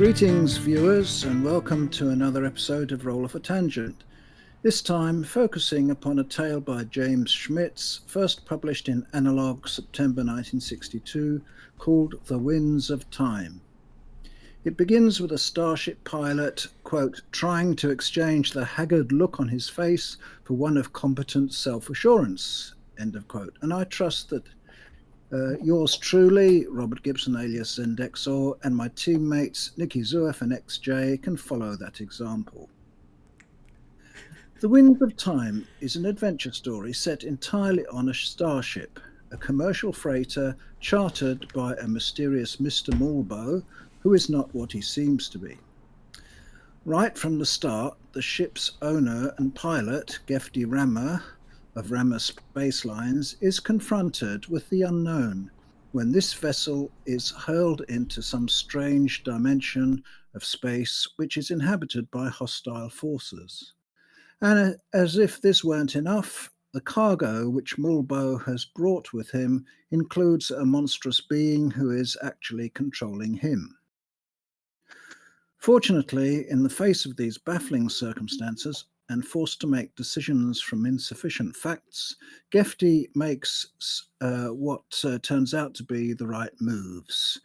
Greetings, viewers, and welcome to another episode of Roll Off a Tangent. This time focusing upon a tale by James Schmitz, first published in Analog September 1962, called The Winds of Time. It begins with a starship pilot, quote, trying to exchange the haggard look on his face for one of competent self-assurance, end of quote. And I trust that yours truly, Robert Gibson alias Zendexor, and my teammates Nikki Zuef and XJ can follow that example. The Winds of Time is an adventure story set entirely on a starship, a commercial freighter chartered by a mysterious Mr Maulbow, who is not what he seems to be. Right from the start, the ship's owner and pilot, Gefty of Rammer Spacelines, is confronted with the unknown when this vessel is hurled into some strange dimension of space which is inhabited by hostile forces. And as if this weren't enough, the cargo which Maulbow has brought with him includes a monstrous being who is actually controlling him. Fortunately, in the face of these baffling circumstances, and forced to make decisions from insufficient facts, Gefty makes what turns out to be the right moves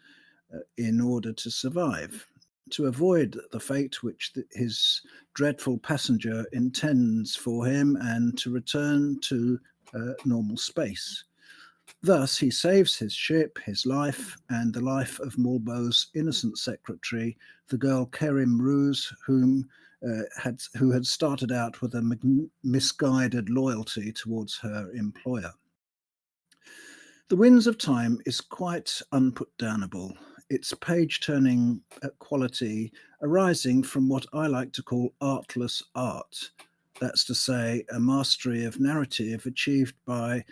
in order to survive, to avoid the fate which his dreadful passenger intends for him and to return to normal space. Thus, he saves his ship, his life, and the life of Maulbow's innocent secretary, the girl Kerim Ruse, who had started out with a misguided loyalty towards her employer. The Winds of Time is quite unputdownable, its page-turning quality arising from what I like to call artless art. That's to say, a mastery of narrative achieved by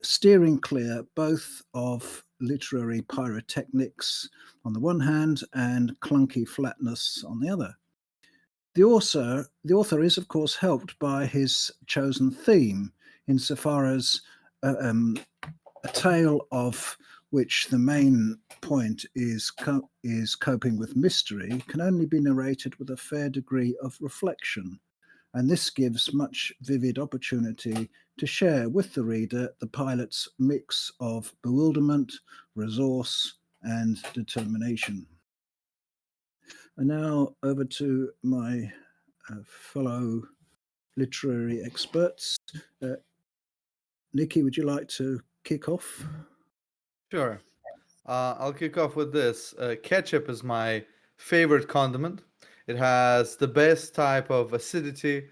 steering clear both of literary pyrotechnics on the one hand and clunky flatness on the other. The author is, of course, helped by his chosen theme, insofar as a tale of which the main point is coping with mystery can only be narrated with a fair degree of reflection. And this gives much vivid opportunity to share with the reader the pilot's mix of bewilderment, resource, and determination. And now over to my fellow literary experts. Nikki, would you like to kick off? Sure. I'll kick off with this. Ketchup is my favorite condiment. It has the best type of acidity.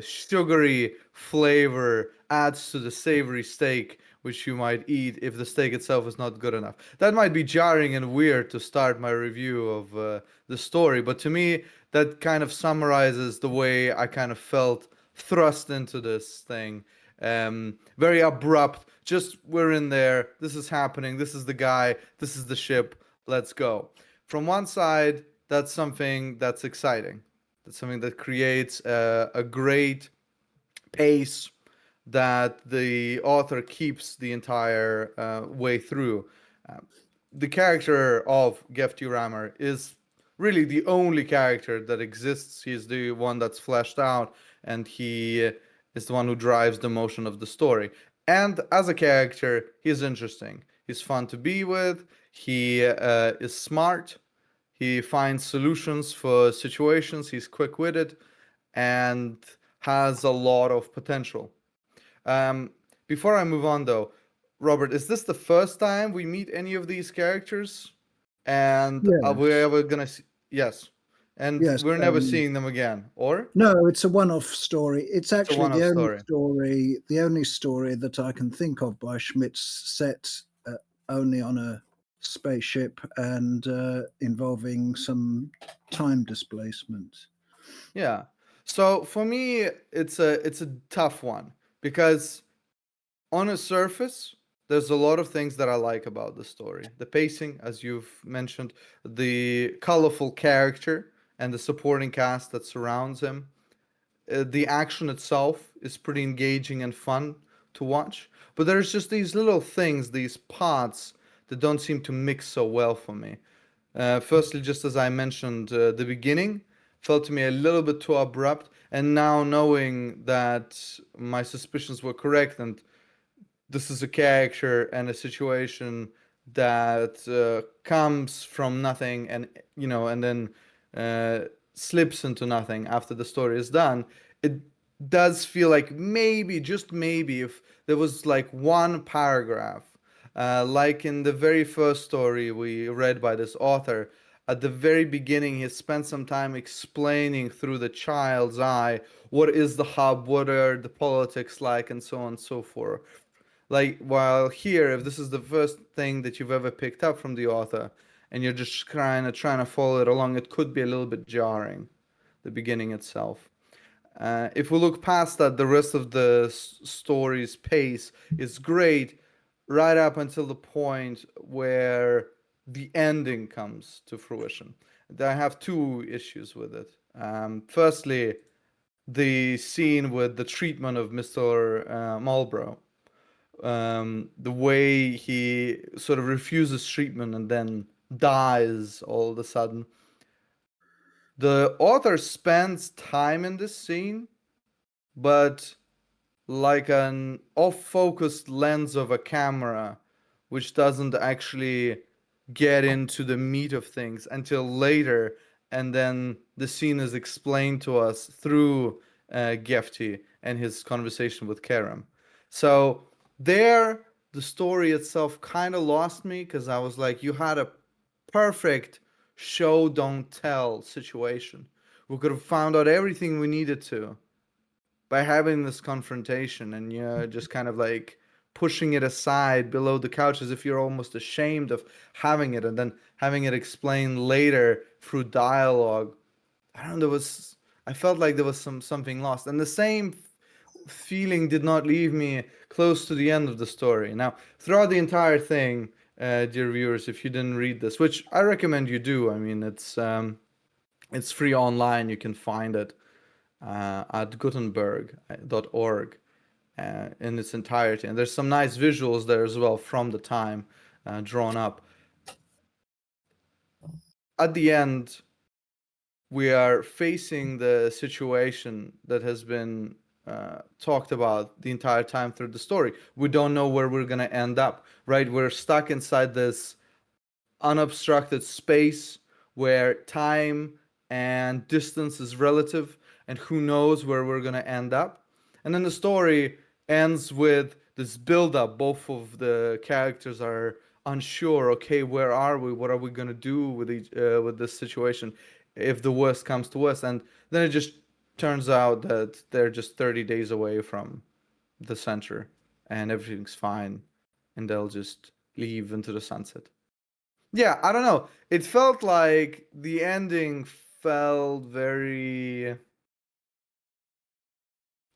Sugary flavor adds to the savory steak, which you might eat if the steak itself is not good enough. That might be jarring and weird to start my review of the story, but to me, that kind of summarizes the way I kind of felt thrust into this thing. Very abrupt. Just we're in there. This is happening. This is the guy. This is the ship. Let's go. From one side, that's something that's exciting. That's something that creates a great pace that the author keeps the entire way through. The character of Gefty Rammer is really the only character that exists. He's the one that's fleshed out, and he is the one who drives the motion of the story. And as a character, he's interesting. He's fun to be with. He is smart. He finds solutions for situations. He's quick-witted and has a lot of potential. Before I move on, though, Robert, is this the first time we meet any of these characters? And are we ever gonna see? Yes. And yes, we're never seeing them again, or? No, it's a one-off story. It's actually the only story that I can think of by Schmitz set only on a spaceship and involving some time displacement. Yeah. So for me, it's a tough one because on a surface, there's a lot of things that I like about the story. The pacing, as you've mentioned, the colorful character and the supporting cast that surrounds him. The action itself is pretty engaging and fun to watch. But there's just these little things, these parts that don't seem to mix so well for me. Firstly, just as I mentioned, the beginning felt to me a little bit too abrupt, and now knowing that my suspicions were correct, and this is a character and a situation that comes from nothing, and and then uh, slips into nothing after the story is done. It does feel like maybe, just maybe, if there was like one paragraph, like in the very first story we read by this author. At the very beginning, he spent some time explaining through the child's eye what is the hub, what are the politics like, and so on and so forth. Like, while here, if this is the first thing that you've ever picked up from the author and you're just trying to follow it along, it could be a little bit jarring, the beginning itself. If we look past that, the rest of the story's pace is great right up until the point where the ending comes to fruition. I have two issues with it. Firstly, the scene with the treatment of Mr. Marlborough, the way he sort of refuses treatment and then dies all of a sudden. The author spends time in this scene, but like an off-focused lens of a camera, which doesn't actually get into the meat of things until later, and then the scene is explained to us through Gefty and his conversation with Kerim. So there, the story itself kind of lost me because I was like, you had a perfect show don't tell situation. We could have found out everything we needed to by having this confrontation, and you're just kind of like pushing it aside below the couch as if you're almost ashamed of having it, and then having it explained later through dialogue. I don't know, I felt like there was something lost, and the same feeling did not leave me close to the end of the story. Now, throughout the entire thing, dear viewers, if you didn't read this, which I recommend you do, I mean, it's free online, you can find it at Gutenberg.org in its entirety. And there's some nice visuals there as well from the time drawn up. At the end, we are facing the situation that has been talked about the entire time through the story. We don't know where we're going to end up, right? We're stuck inside this unobstructed space where time and distance is relative, and who knows where we're going to end up. And then the story ends with this build up. Both of the characters are unsure. Okay, where are we? What are we going to do with this situation if the worst comes to worst? And then it just turns out that they're just 30 days away from the center and everything's fine, and they'll just leave into the sunset. Yeah, I don't know. It felt like the ending felt very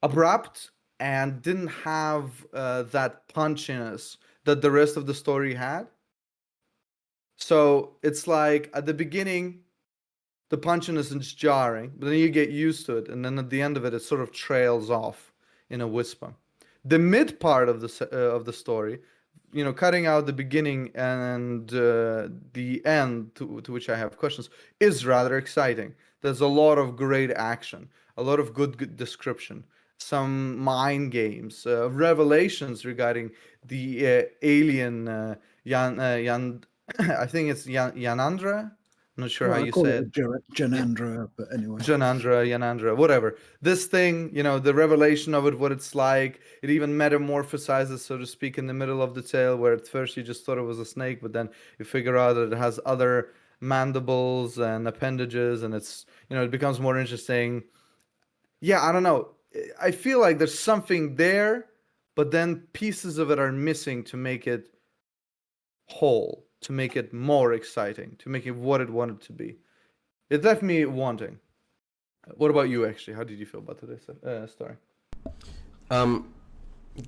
abrupt and didn't have that punchiness that the rest of the story had. So it's like at the beginning, the punchiness is jarring, but then you get used to it, and then at the end of it, it sort of trails off in a whisper. The mid part of the story, cutting out the beginning and the end, to which I have questions, is rather exciting. There's a lot of great action, a lot of good description, some mind games, revelations regarding the alien Yan. I think it's Yanandra. I'm not sure Well, how I you call say it it. Janandra, but anyway. Yanandra, whatever. This thing, the revelation of it, what it's like, it even metamorphosizes, so to speak, in the middle of the tale, where at first you just thought it was a snake, but then you figure out that it has other mandibles and appendages, and it becomes more interesting. Yeah, I don't know. I feel like there's something there, but then pieces of it are missing to make it whole, to make it more exciting, to make it what it wanted to be. It left me wanting. What about you, actually? How did you feel about today's story? Um,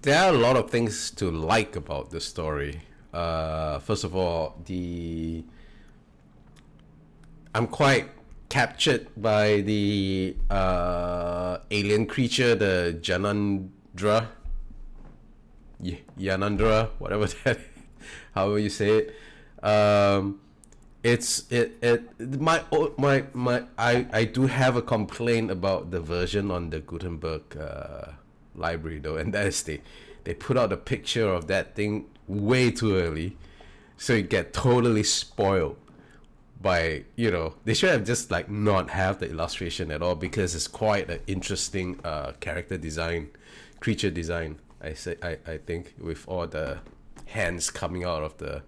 there are a lot of things to like about the story. First of all, I'm quite captured by the alien creature, the Janandra, Yanandra, whatever that, however you say it. I do have a complaint about the version on the Gutenberg library though, and that is they put out a picture of that thing way too early, so you get totally spoiled by, they should have just like not have the illustration at all, because it's quite an interesting character design, creature design. I think, with all the hands coming out of the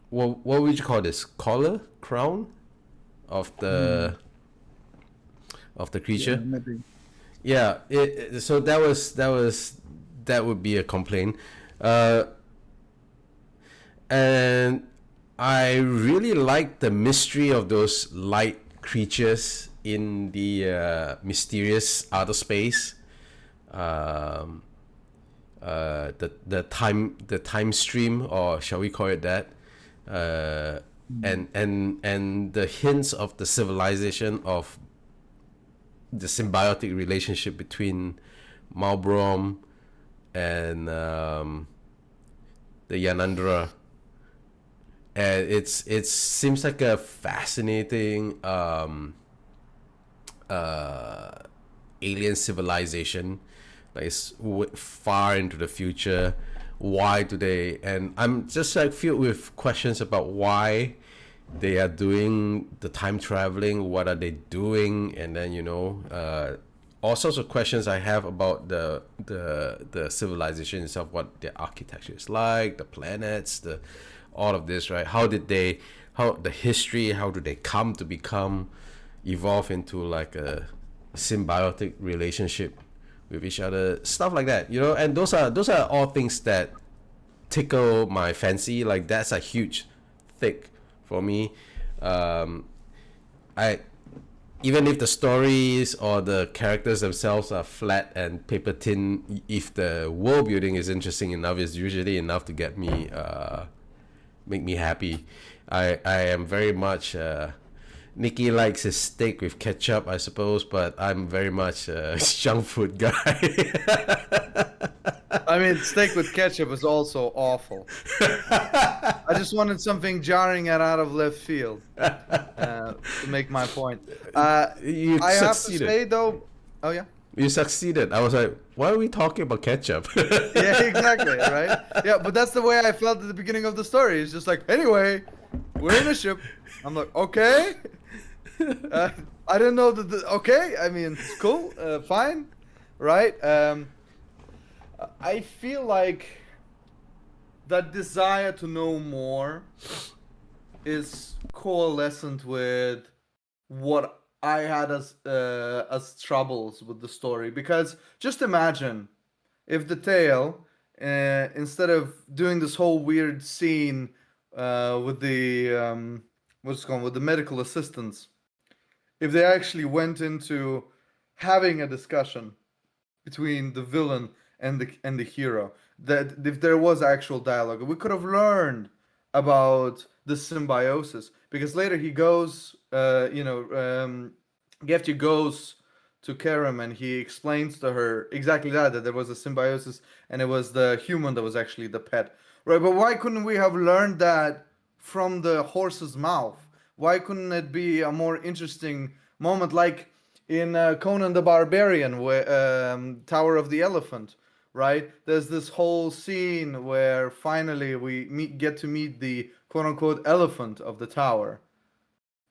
what would you call this, collar, crown of the creature? Yeah, maybe. Yeah, so that would be a complaint. And I really like the mystery of those light creatures in the mysterious outer space. The time stream, or shall we call it that? And the hints of the civilization of the symbiotic relationship between Maulbow and the Yanandra. And it seems like a fascinating alien civilization, like it's far into the future. Why do they? And I'm just like filled with questions about why they are doing the time traveling. What are they doing? And then all sorts of questions I have about the civilization itself, what their architecture is like, the planets, all of this, right? How the history, how do they come to evolve into like a symbiotic relationship with each other, stuff like that, and those are all things that tickle my fancy. Like, that's a huge thick for me. I even if the stories or the characters themselves are flat and paper thin, if the world building is interesting enough, it's usually enough to get me make me happy. I am very much Nikki likes his steak with ketchup, I suppose, but I'm very much a junk food guy. I mean, steak with ketchup is also awful. I just wanted something jarring and out of left field to make my point. You I have to succeeded. say, though... Oh, yeah? You succeeded. I was like, why are we talking about ketchup? Yeah, exactly, right? Yeah, but that's the way I felt at the beginning of the story. It's just like, anyway, we're in a ship. I'm like, okay. I didn't know that. Okay, I mean, it's cool, fine, right? I feel like that desire to know more is coalescent with what I had as troubles with the story. Because just imagine if the tale, instead of doing this whole weird scene with the with the medical assistants, if they actually went into having a discussion between the villain and the hero, that if there was actual dialogue, we could have learned about the symbiosis. Because later he goes, Gefty goes to Kerim and he explains to her exactly that there was a symbiosis and it was the human that was actually the pet, right? But why couldn't we have learned that from the horse's mouth? Why couldn't it be a more interesting moment, like in Conan the Barbarian, where Tower of the Elephant, right? There's this whole scene where finally we get to meet the quote-unquote elephant of the tower,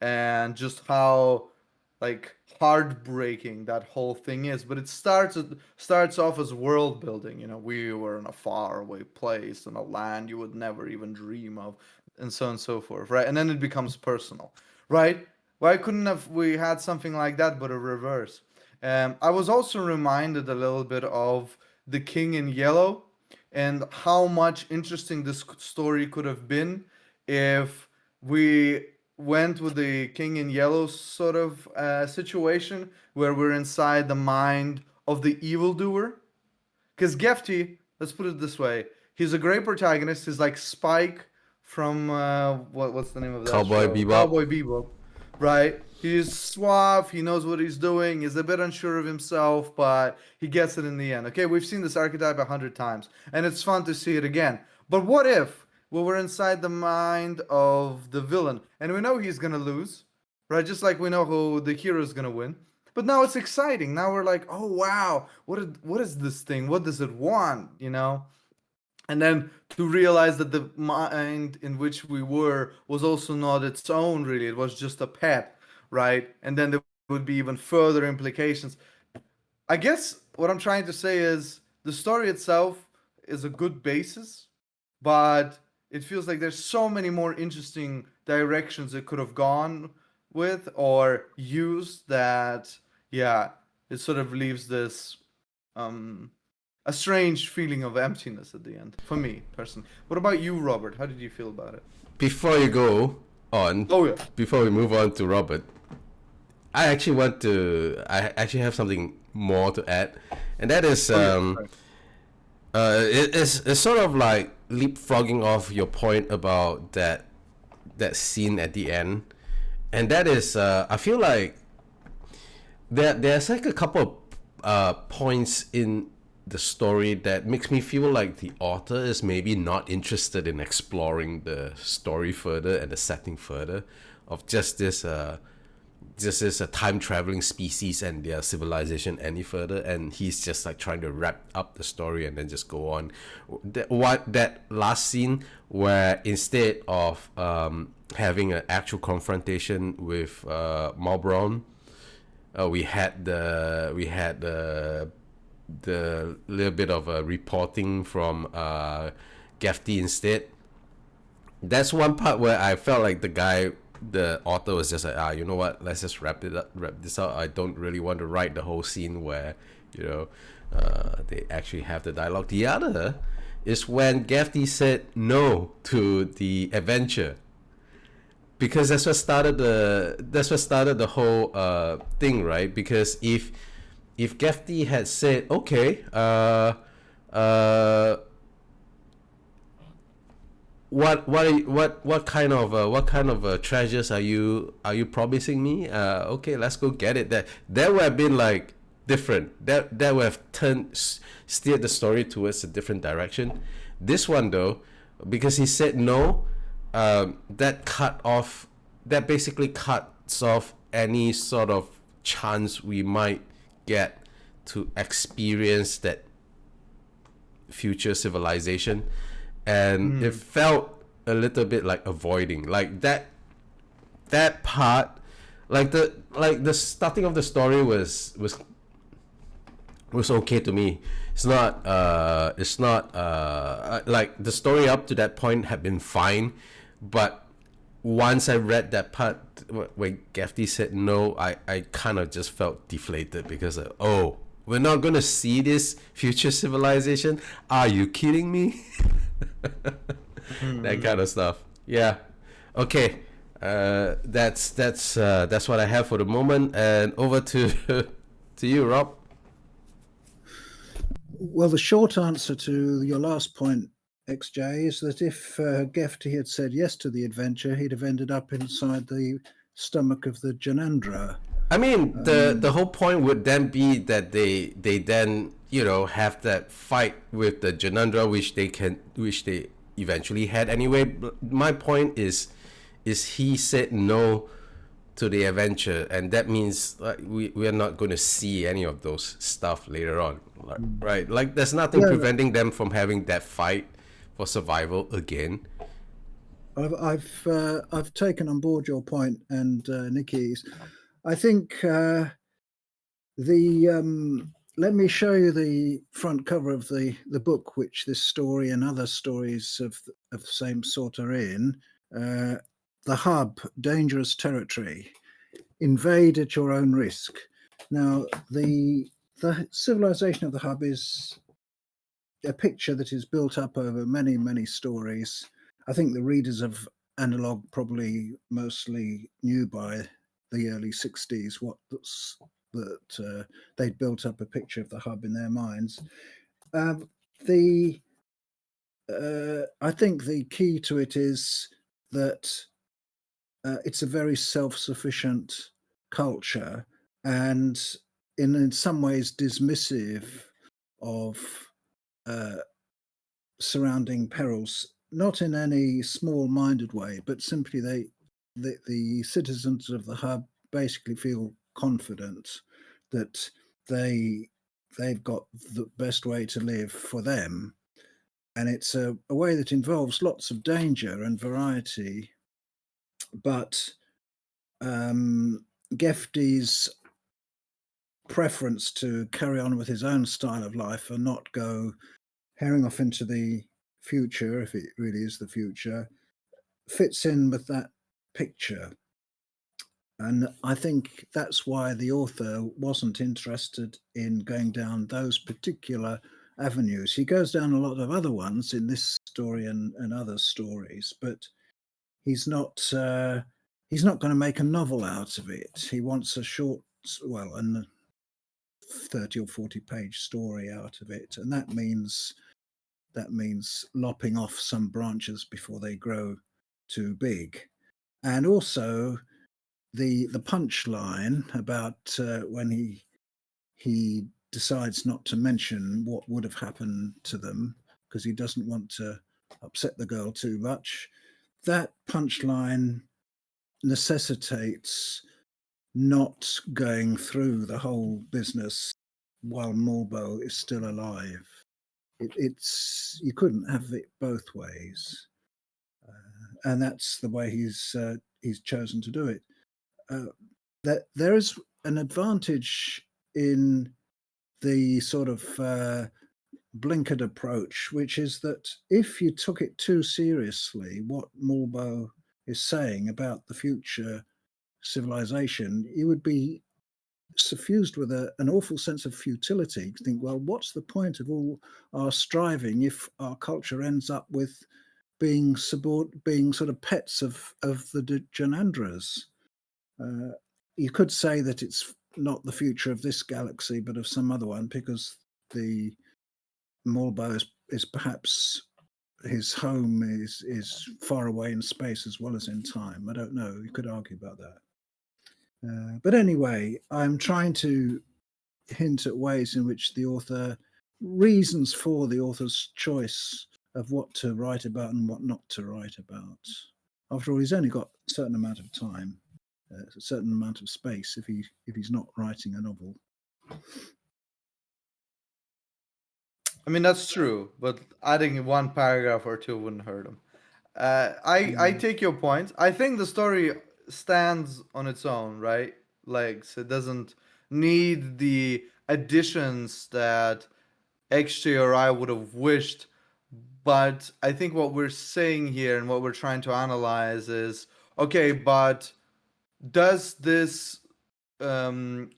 and just how like heartbreaking that whole thing is. But it starts off as world building. We were in a faraway place in a land you would never even dream of, and so on and so forth, right? And then it becomes personal, right? Why couldn't have we had something like that, but a reverse? I was also reminded a little bit of The King in Yellow, and how much interesting this story could have been if we went with the King in Yellow sort of situation, where we're inside the mind of the evildoer. Because Gefty, let's put it this way, he's a great protagonist. He's like Spike from what's the name of that Cowboy show? Bebop. Cowboy Bebop, right? He's suave, he knows what he's doing, he's a bit unsure of himself, but he gets it in the end. Okay, we've seen this archetype 100 times, and it's fun to see it again. But what if well, we're inside the mind of the villain, and we know he's gonna lose, right? Just like we know who the hero is gonna win. But now it's exciting. Now we're like, oh wow, what is this thing? What does it want? You know? And then to realize that the mind in which we were was also not its own, really. It was just a pet, right? And then there would be even further implications. I guess what I'm trying to say is the story itself is a good basis, but it feels like there's so many more interesting directions it could have gone with or used that, yeah, it sort of leaves this um a strange feeling of emptiness at the end for me personally. What about you, Robert? How did you feel about it? Before you go on, Oh yeah. before we move on to Robert, I actually have something more to add, and that is it's sort of like leapfrogging off your point about that scene at the end, and that is I feel like there's like a couple of points in the story that makes me feel like the author is maybe not interested in exploring the story further and the setting further of just this a time traveling species and their civilization any further, and he's just like trying to wrap up the story and then just go on. That last scene where instead of having an actual confrontation with Maulbow, we had the little bit of a reporting from Gefty instead. That's one part where I felt like the author was just like, you know what, let's just wrap this up. I don't really want to write the whole scene where, you know, they actually have the dialogue. The other is when Gefty said no to the adventure, because that's what started the whole thing, right? Because if Gefty had said, okay, what kind of treasures are you promising me? Okay, let's go get it. That would have been like different. That would have steered the story towards a different direction. This one though, because he said no, that basically cuts off any sort of chance we might get to experience that future civilization, and it felt a little bit like avoiding like that part. Like the starting of the story was okay to me. It's not like the story up to that point had been fine, but once I read that part when Gefty said no, I kind of just felt deflated, because we're not gonna see this future civilization? Are you kidding me? That kind of stuff. Yeah. Okay. That's what I have for the moment, and over to you, Rob. Well, the short answer to your last point, XJ, is that if Gefty had said yes to the adventure, he'd have ended up inside the stomach of the Janandra. I mean, the whole point would then be that they then, you know, have that fight with the Janandra, which they eventually had anyway. My point is he said no to the adventure, and that means like we are not going to see any of those stuff later on, right? Like there's nothing preventing them from having that fight for survival again. I've taken on board your point and Nikki's. I think let me show you the front cover of the book, which this story and other stories of the same sort are in. The Hub, Dangerous Territory. Invade at your own risk. Now, the civilization of the Hub is a picture that is built up over many, many stories. I think the readers of Analog probably mostly knew by the early 60s that they'd built up a picture of the Hub in their minds. I think the key to it is that it's a very self-sufficient culture, and in some ways dismissive of surrounding perils. not in any small-minded way, but simply the citizens of the hub basically feel confident that they've got the best way to live for them, and it's a way that involves lots of danger and variety. But Gefty's preference to carry on with his own style of life and not go herring off into the future, if it really is the future, fits in with that picture. And I think that's why the author wasn't interested in going down those particular avenues. He goes down a lot of other ones in this story and other stories, but he's not going to make a novel out of it. He wants a short, well, a 30 or 40 page story out of it, and that means lopping off some branches before they grow too big. And also the punchline about when he decides not to mention what would have happened to them because he doesn't want to upset the girl too much. That punchline necessitates not going through the whole business while Maulbow is still alive. It's you couldn't have it both ways, and that's the way he's chosen to do it. That there is an advantage in the sort of blinkered approach, which is that if you took it too seriously, what Maulbow is saying about the future civilization, you would be suffused with an awful sense of futility. You think, well, what's the point of all our striving if our culture ends up with being sort of pets of the Janandras? You could say that it's not the future of this galaxy, but of some other one, because the Maulbow is perhaps his home is far away in space as well as in time. I don't know. You could argue about that. But anyway, I'm trying to hint at ways in which the author reasons for the author's choice of what to write about and what not to write about. After all, he's only got a certain amount of time, a certain amount of space if he's not writing a novel. I mean, that's true, but adding one paragraph or two wouldn't hurt him. I take your point. I think the story stands on its own, right? Legs. It doesn't need the additions that XJ or I would have wished. But I think what we're saying here and what we're trying to analyze is, okay, but does this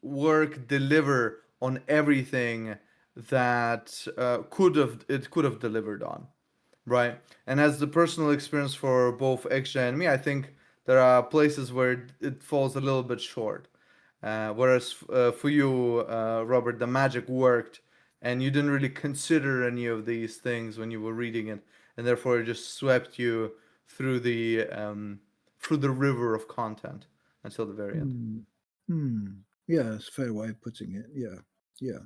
work deliver on everything that it could have delivered on, right? And as the personal experience for both XJ and me, I think there are places where it falls a little bit short. Whereas for you, Robert, the magic worked, and you didn't really consider any of these things when you were reading it, and therefore it just swept you through the river of content until the very end. Yeah, it's a fair way of putting it. Yeah.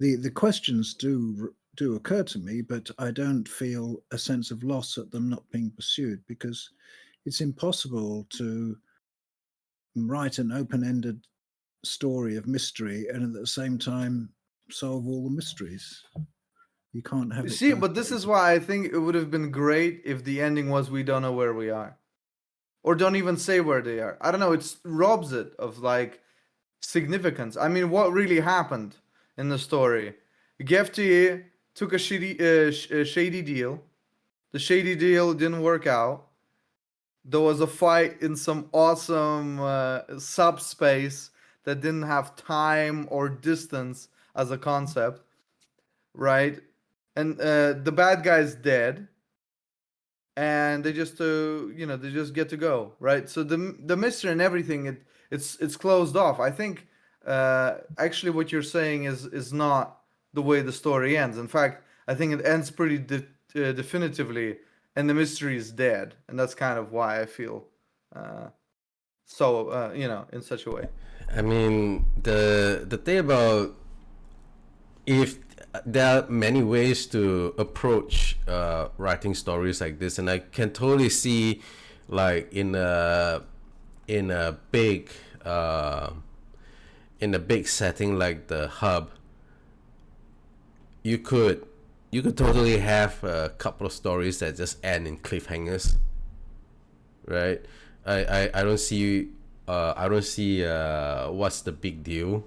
The questions do occur to me, but I don't feel a sense of loss at them not being pursued, because it's impossible to write an open-ended story of mystery and at the same time solve all the mysteries. You can't have it. See, but this is why I think it would have been great if the ending was we don't know where we are, or don't even say where they are. I don't know. It robs it of like significance. I mean, what really happened in the story? Gefty took a shady deal. The shady deal didn't work out. There was a fight in some awesome subspace that didn't have time or distance as a concept, right? And the bad guy's dead, and they just they just get to go, right? So the mystery and everything, it's closed off. I think actually what you're saying is not the way the story ends. In fact, I think it ends pretty definitively, and the mystery is dead, and that's kind of why I feel in such a way. I mean, the thing about if there are many ways to approach writing stories like this, and I can totally see, like in a big setting like the hub, you could totally have a couple of stories that just end in cliffhangers, right? I don't see what's the big deal.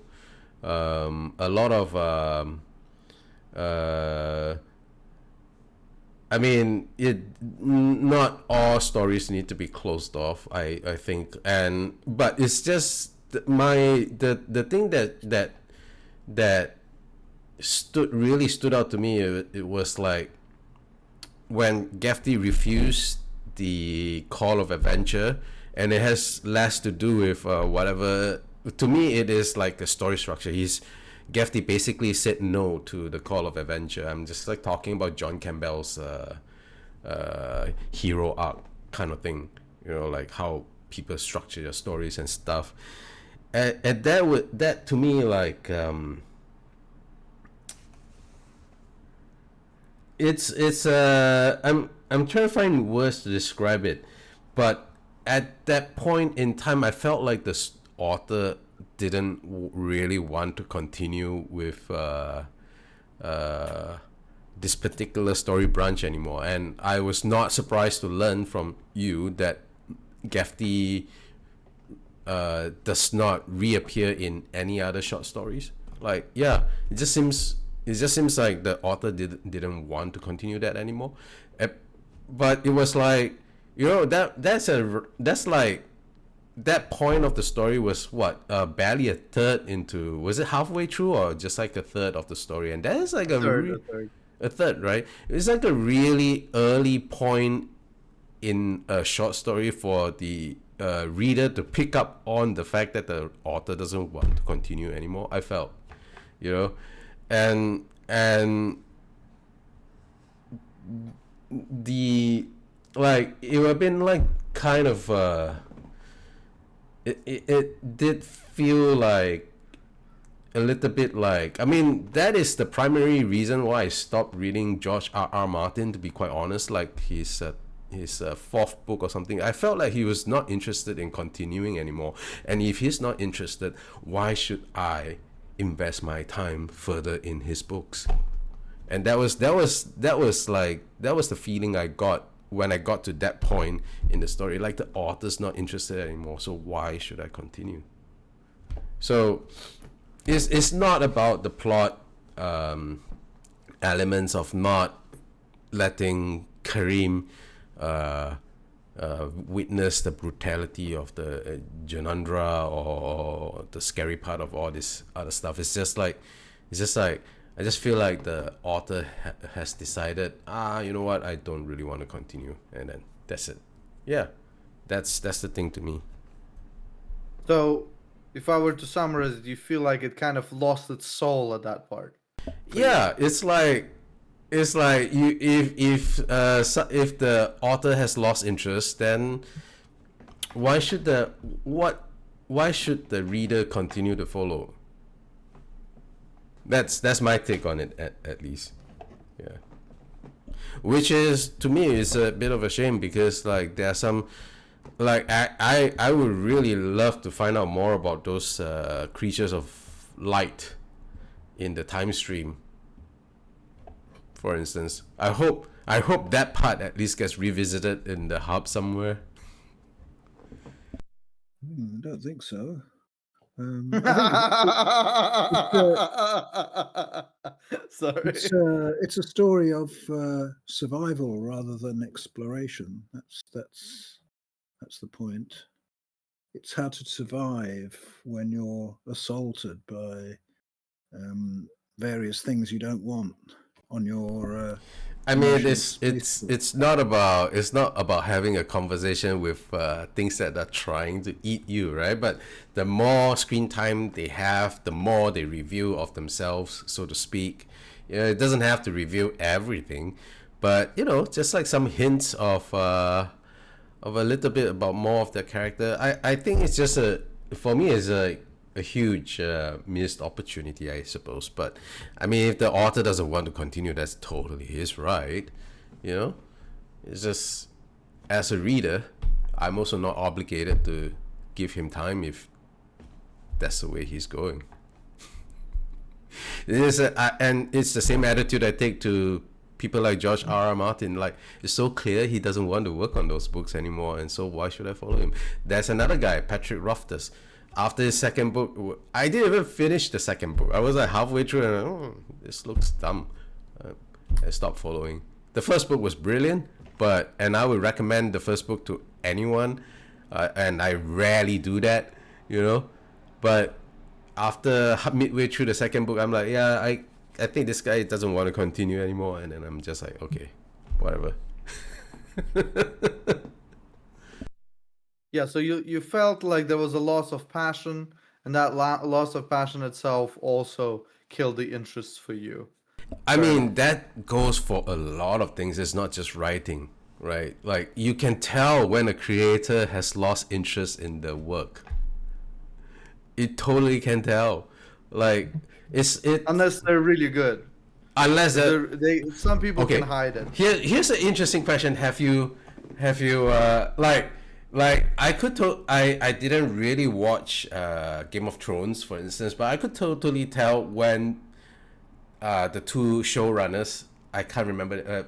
A lot of I mean, not all stories need to be closed off, I think, but it's just the thing that stood out to me. It was like when Gefty refused the call of adventure, and it has less to do with whatever. To me, it is like a story structure. Gefty basically said no to the call of adventure. I'm just like talking about John Campbell's hero arc kind of thing, like how people structure their stories and stuff. And that to me, like it's I'm trying to find words to describe it, but at that point in time, I felt like the author didn't really want to continue with this particular story branch anymore. And I was not surprised to learn from you that Gefty does not reappear in any other short stories. Like, yeah, it just seems like the author didn't want to continue that anymore. But it was like, that's like, that point of the story was what, barely a third into, was it halfway through or just like a third of the story? And that is like a third, right? It's like a really early point in a short story for the reader to pick up on the fact that the author doesn't want to continue anymore, I felt, and the, like, it would have been like kind of it did feel like a little bit like, I mean, that is the primary reason why I stopped reading George R.R. Martin, to be quite honest. Like his fourth book or something, I felt like he was not interested in continuing anymore. And if he's not interested, why should I invest my time further in his books? And that was the feeling I got when I got to that point in the story. Like, the author's not interested anymore, so why should I continue? So it's not about the plot elements of not letting Kerim witness the brutality of the Janandra or the scary part of all this other stuff. It's just like I just feel like the author has decided, you know what, I don't really want to continue, and then that's it. Yeah, that's the thing to me. So, if I were to summarize it, you feel like it kind of lost its soul at that part? Yeah, it's like you, if the author has lost interest, then why should the reader continue to follow? That's my take on it, at least. Yeah, which is, to me, is a bit of a shame, because like there are some, like I would really love to find out more about those creatures of light in the time stream, for instance. I hope that part at least gets revisited in the hub somewhere. I don't think so. Sorry. It's a story of survival rather than exploration. That's the point. It's how to survive when you're assaulted by various things you don't want on your. I mean, it's not about having a conversation with things that are trying to eat you, right? But the more screen time they have, the more they reveal of themselves, so to speak. It doesn't have to reveal everything, but just like some hints of a little bit about more of their character. I think it's just for me, it's a huge missed opportunity, I suppose. But I mean, if the author doesn't want to continue, that's totally his right. You know, it's just as a reader, I'm also not obligated to give him time if that's the way he's going. And it's the same attitude I take to people like George R.R. Martin. Like, it's so clear he doesn't want to work on those books anymore, and so why should I follow him? There's another guy, Patrick Rothfuss. After his second book, I didn't even finish the second book. I was like halfway through and this looks dumb. I stopped following. The first book was brilliant, and I would recommend the first book to anyone, and I rarely do that, you know. But after midway through the second book, I'm like, yeah, I think this guy doesn't want to continue anymore, and then I'm just like, okay, whatever. Yeah, so you felt like there was a loss of passion, and that loss of passion itself also killed the interest for you. I mean, that goes for a lot of things. It's not just writing, right? Like, you can tell when a creator has lost interest in the work. It totally can tell. Like, unless they're really good. Unless some people can hide it. Here's an interesting question. Have you I didn't really watch Game of Thrones, for instance, but I could totally tell when the two showrunners, I can't remember,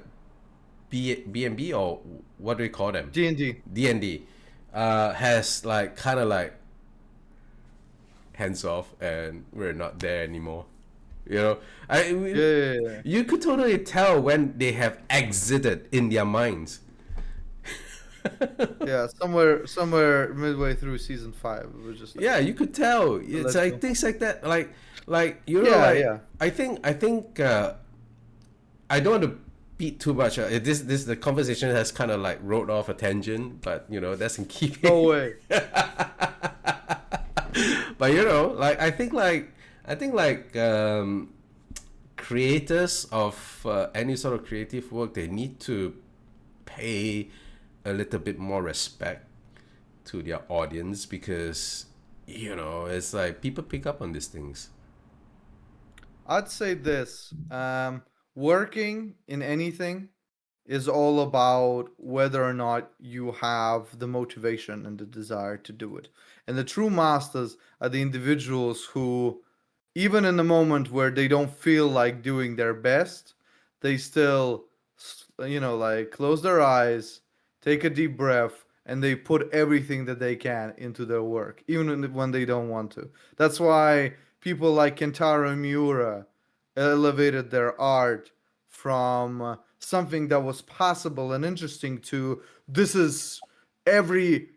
B&B or what do we call them? D&D has like kind of like hands off, and we're not there anymore. You know, you could totally tell when they have exited in their minds. Yeah, somewhere midway through season 5, it was just like, you could tell. It's like things like that, like you know, I think I don't want to beat too much. This the conversation has kind of like rode off a tangent, but you know, that's in keeping. No way. But you know, like I think creators of any sort of creative work, they need to pay a little bit more respect to their audience, because you know, it's like people pick up on these things. I'd say this, working in anything is all about whether or not you have the motivation and the desire to do it. And the true masters are the individuals who, even in the moment where they don't feel like doing their best, they still, you know, like close their eyes, take a deep breath, and they put everything that they can into their work, even when they don't want to. That's why people like Kentaro Miura elevated their art from something that was possible and interesting to, this is every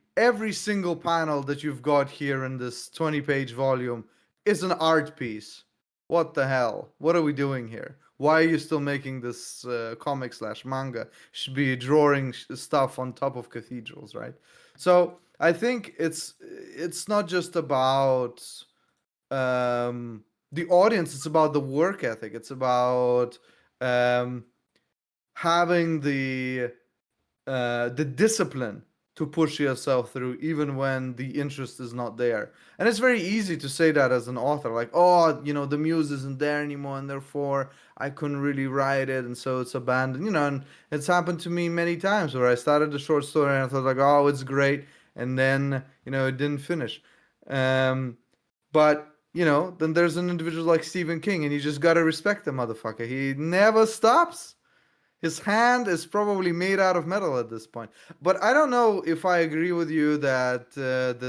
single panel that you've got here in this 20-page volume is an art piece. What the hell? What are we doing here? Why are you still making this comic/manga? You should be drawing stuff on top of cathedrals, right? So I think it's not just about the audience, it's about the work ethic. It's about having the discipline to push yourself through even when the interest is not there. And it's very easy to say that as an author, like, oh, you know, the muse isn't there anymore, and therefore I couldn't really write it, and so it's abandoned, you know. And it's happened to me many times where I started a short story and I thought like, oh, it's great, and then, you know, it didn't finish. But you know, then there's an individual like Stephen King, and you just gotta respect the motherfucker. He never stops. His hand is probably made out of metal at this point. But I don't know if I agree with you that the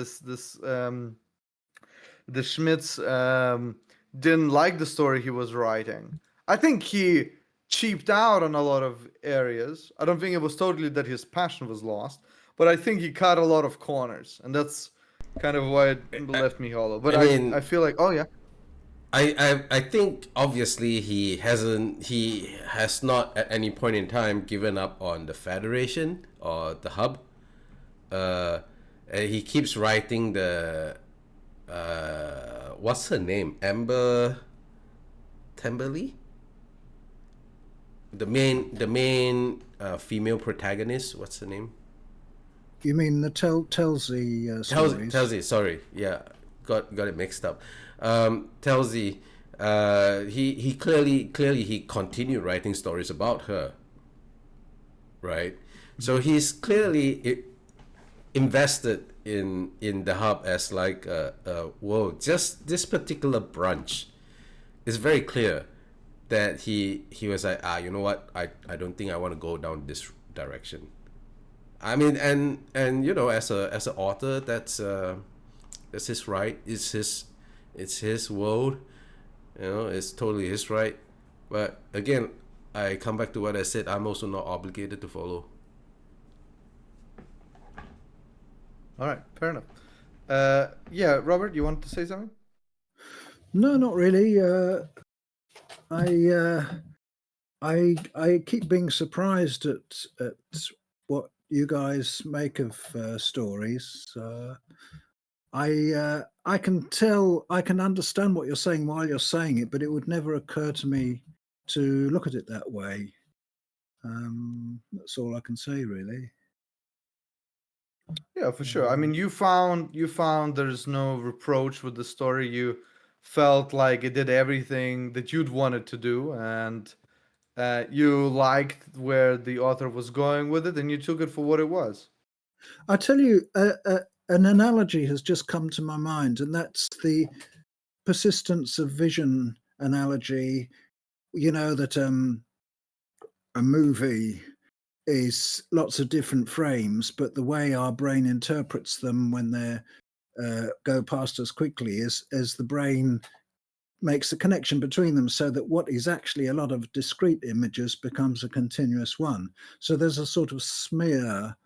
Schmitz didn't like the story he was writing. I think he cheaped out on a lot of areas. I don't think it was totally that his passion was lost, but I think he cut a lot of corners, and that's kind of why it left me hollow. But I feel like, oh yeah. I think obviously he has not at any point in time given up on the Federation or the Hub. He keeps writing the what's her name? Amber Temberley? The main female protagonist, what's her name? You mean the Telsey stories? Telsey, sorry, yeah. got it mixed up. Tells he clearly he continued writing stories about her, right? So he's clearly invested in the hub as like whoa, just this particular branch is very clear that he was like, you know what, I don't think I want to go down this direction. I mean, and you know, as an author, that's his right. It's his world. You know, it's totally his right. But again, I come back to what I said. I'm also not obligated to follow. All right, fair enough. Yeah, Robert, you wanted to say something? No, not really. I keep being surprised at what you guys make of stories. I can understand what you're saying while you're saying it, but it would never occur to me to look at it that way. That's all I can say, really. Yeah, for sure. I mean, you found there's no reproach with the story. You felt like it did everything that you'd wanted to do, and you liked where the author was going with it, and you took it for what it was. I tell you, an analogy has just come to my mind, and that's the persistence of vision analogy. You know that a movie is lots of different frames, but the way our brain interprets them when they go past us quickly is as the brain makes the connection between them, so that what is actually a lot of discrete images becomes a continuous one. So there's a sort of smear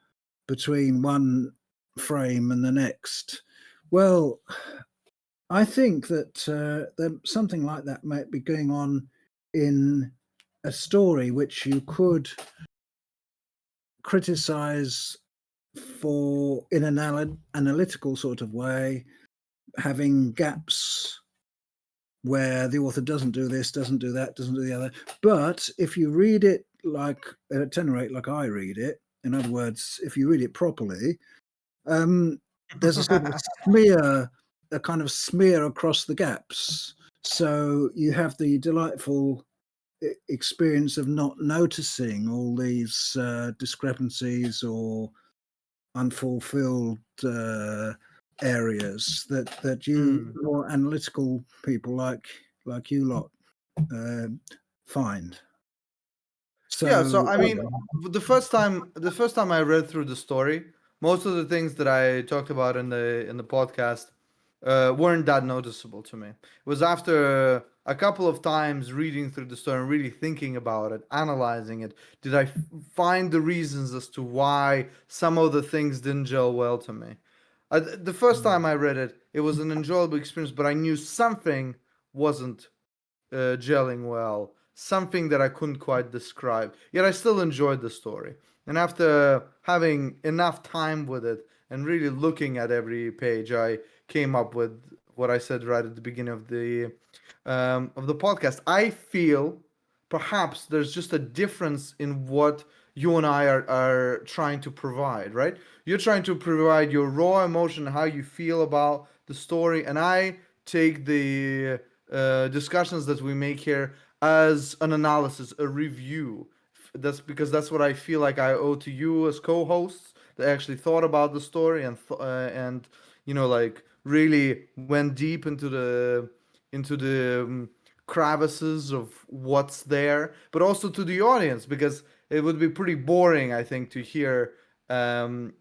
between one frame and the next. Well, I think that something like that might be going on in a story which you could criticize for in an analytical sort of way, having gaps where the author doesn't do this, doesn't do that, doesn't do the other. But if you read it like at 10 or 8, like I read it, in other words, if you read it properly, there's a sort of smear, a kind of smear across the gaps. So you have the delightful experience of not noticing all these discrepancies or unfulfilled areas that you more analytical people like you lot find. So Yeah, so I mean, the first time I read through the story, most of the things that I talked about in the podcast weren't that noticeable to me. It was after a couple of times reading through the story and really thinking about it, analyzing it, did I find the reasons as to why some of the things didn't gel well to me. The first time I read it, it was an enjoyable experience, but I knew something wasn't gelling well, something that I couldn't quite describe. Yet I still enjoyed the story. And after having enough time with it and really looking at every page, I came up with what I said right at the beginning of the podcast. I feel perhaps there's just a difference in what you and I are trying to provide, right? You're trying to provide your raw emotion, how you feel about the story, and I take the discussions that we make here as an analysis, a review. That's because that's what I feel like I owe to you as co-hosts that actually thought about the story and you know, like really went deep into the crevices of what's there, but also to the audience, because it would be pretty boring, I think, to hear an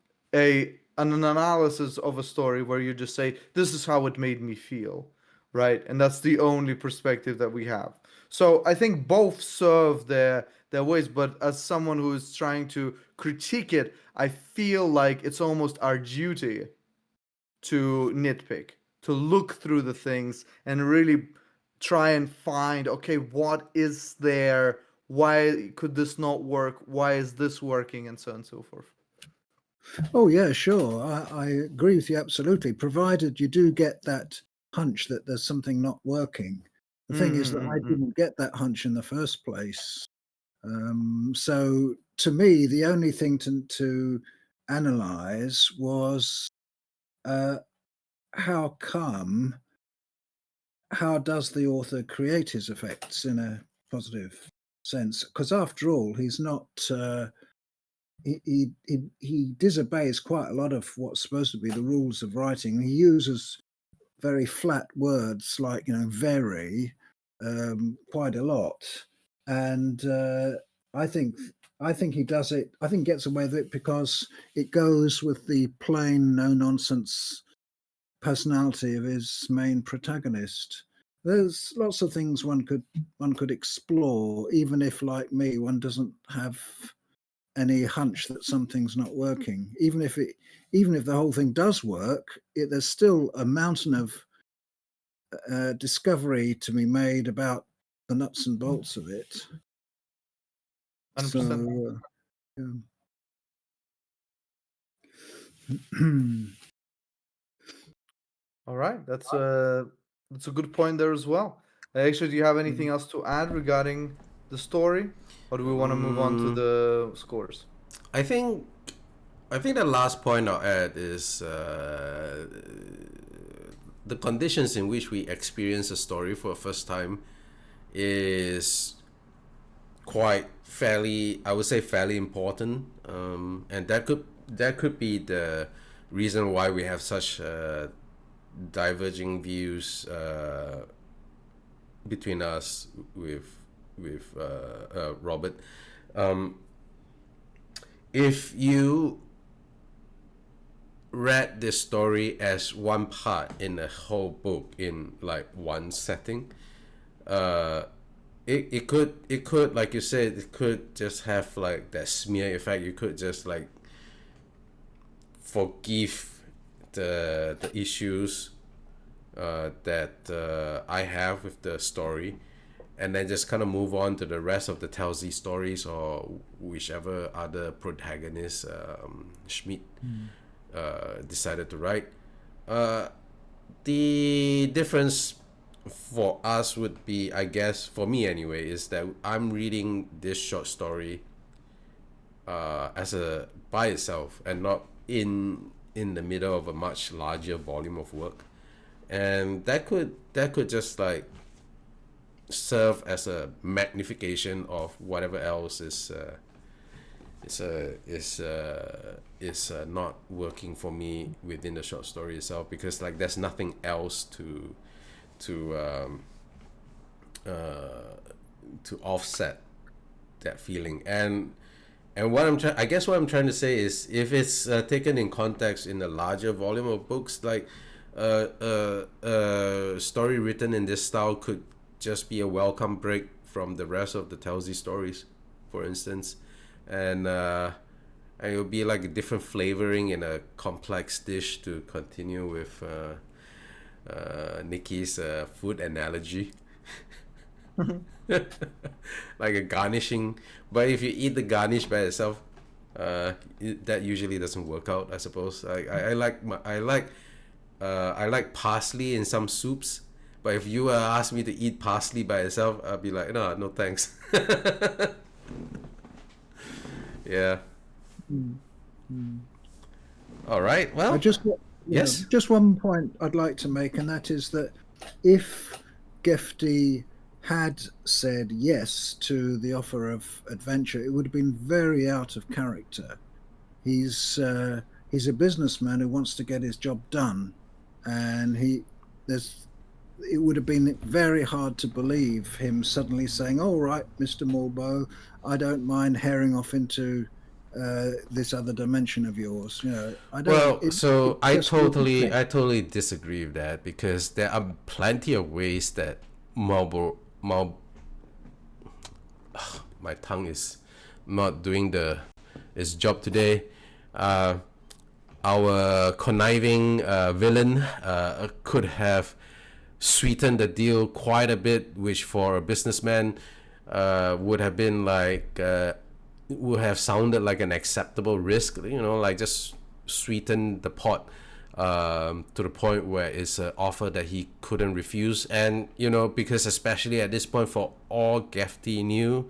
analysis of a story where you just say, this is how it made me feel, right? And that's the only perspective that we have. So I think both serve their ways, but as someone who is trying to critique it, I feel like it's almost our duty to nitpick, to look through the things and really try and find, okay, what is there? Why could this not work? Why is this working? And so on and so forth. Oh, yeah, sure. I agree with you absolutely, provided you do get that hunch that there's something not working. The thing is that I didn't get that hunch in the first place. So to me, the only thing to analyze was how come? How does the author create his effects in a positive sense? Because after all, he's not. He disobeys quite a lot of what's supposed to be the rules of writing. He uses very flat words like very quite a lot, and I think he does it. I think gets away with it because it goes with the plain no nonsense personality of his main protagonist. There's lots of things one could explore, even if, like me, one doesn't have any hunch that something's not working. Even if the whole thing does work, there's still a mountain of discovery to be made about the nuts and bolts of it. 100%. So, All right, that's a good point there as well. Actually, do you have anything else to add regarding the story, or do we want to move on to the scores? I think the last point I'll add is the conditions in which we experience a story for the first time is quite fairly important, and that could be the reason why we have such diverging views between us with Robert. If you read this story as one part in a whole book in like one setting, it could, like you said, it could just have like that smear effect. You could just like forgive the issues that I have with the story, and then just kind of move on to the rest of the Telsey stories or whichever other protagonist Schmidt decided to write. The difference for us would be, I guess, for me anyway, is that I'm reading this short story as a by itself and not in the middle of a much larger volume of work, and that could just like serve as a magnification of whatever else is not working for me within the short story itself, because like there's nothing else to offset that feeling. And what I'm trying to say is, if it's taken in context in a larger volume of books, like story written in this style could just be a welcome break from the rest of the Telsey stories, for instance, and it would be like a different flavoring in a complex dish, to continue with Nikki's food analogy. Like a garnishing, but if you eat the garnish by itself, that usually doesn't work out, I suppose. I like parsley in some soups, but if you ask me to eat parsley by itself, I'll be like, no thanks. Yeah. All right, well, yes, just one point I'd like to make, and that is that if Gefty had said yes to the offer of adventure, it would have been very out of character. He's a businessman who wants to get his job done, and it would have been very hard to believe him suddenly saying, "All right, Mr. Maulbow, I don't mind herring off into this other dimension of yours." I don't. I totally disagree with that, because there are plenty of ways that my tongue is not doing its job today. Our conniving villain could have sweetened the deal quite a bit, which for a businessman would have been like would have sounded like an acceptable risk. Like just sweeten the pot to the point where it's an offer that he couldn't refuse. And because especially at this point, for all Gefty knew,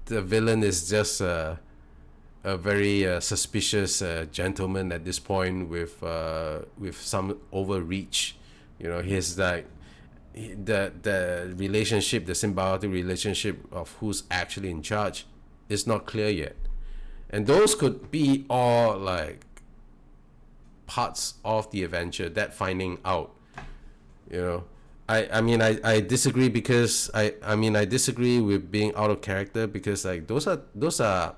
the villain is just a very suspicious gentleman at this point with some overreach. You know, he's like the relationship, the symbiotic relationship of who's actually in charge is not clear yet, and those could be all like parts of the adventure, that finding out. You know, I disagree because I disagree with being out of character, because like those are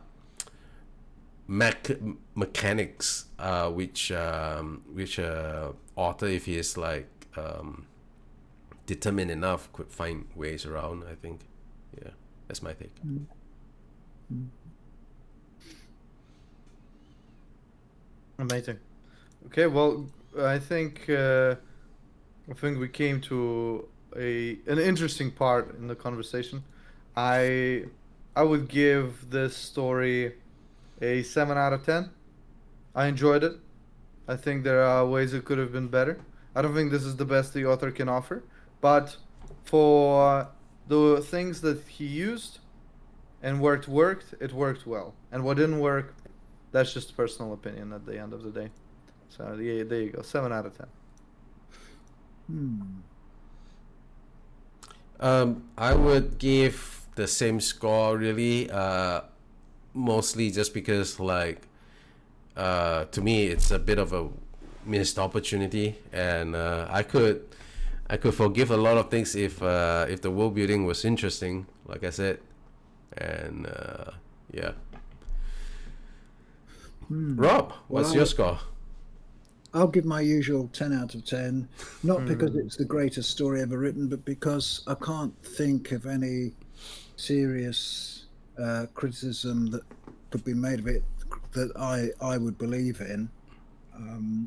mechanics which author, if he is like determined enough, could find ways around, I think. Yeah, that's my take. Amazing. Okay, well, I think we came to an interesting part in the conversation. I would give this story a 7 out of 10. I enjoyed it. I think there are ways it could have been better. I don't think this is the best the author can offer, but for the things that he used and worked, it worked well. And what didn't work, that's just personal opinion at the end of the day. So yeah, there you go, 7 out of 10. I would give the same score, really, mostly just because, like, to me, it's a bit of a missed opportunity, and I could forgive a lot of things if the world building was interesting, like I said, and yeah. Rob, what's your score? I'll give my usual 10 out of 10, not because it's the greatest story ever written, but because I can't think of any serious criticism that could be made of it that I would believe in.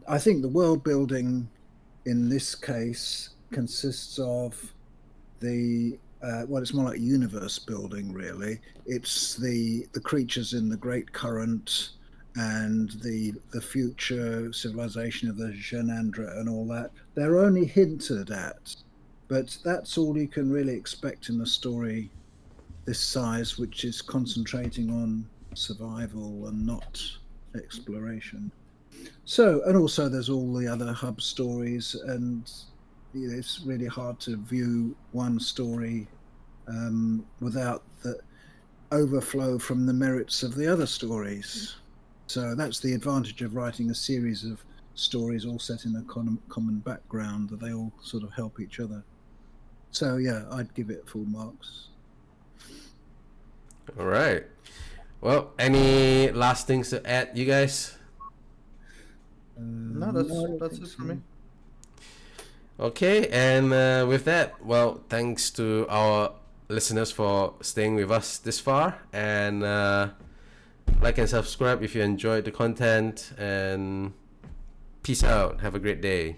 I think the world building in this case consists of it's more like universe building, really. It's the creatures in the Great Current and the future civilization of the Genandra and all that. They're only hinted at, but that's all you can really expect in a story this size, which is concentrating on survival and not exploration. So, and also there's all the other hub stories, and it's really hard to view one story without the overflow from the merits of the other stories. So that's the advantage of writing a series of stories all set in a common background, that they all sort of help each other. So yeah, I'd give it full marks. All right. Well, any last things to add, you guys? No, that's it for me. Okay, and with that, well, thanks to our listeners for staying with us this far, and like and subscribe if you enjoyed the content, and peace out. Have a great day.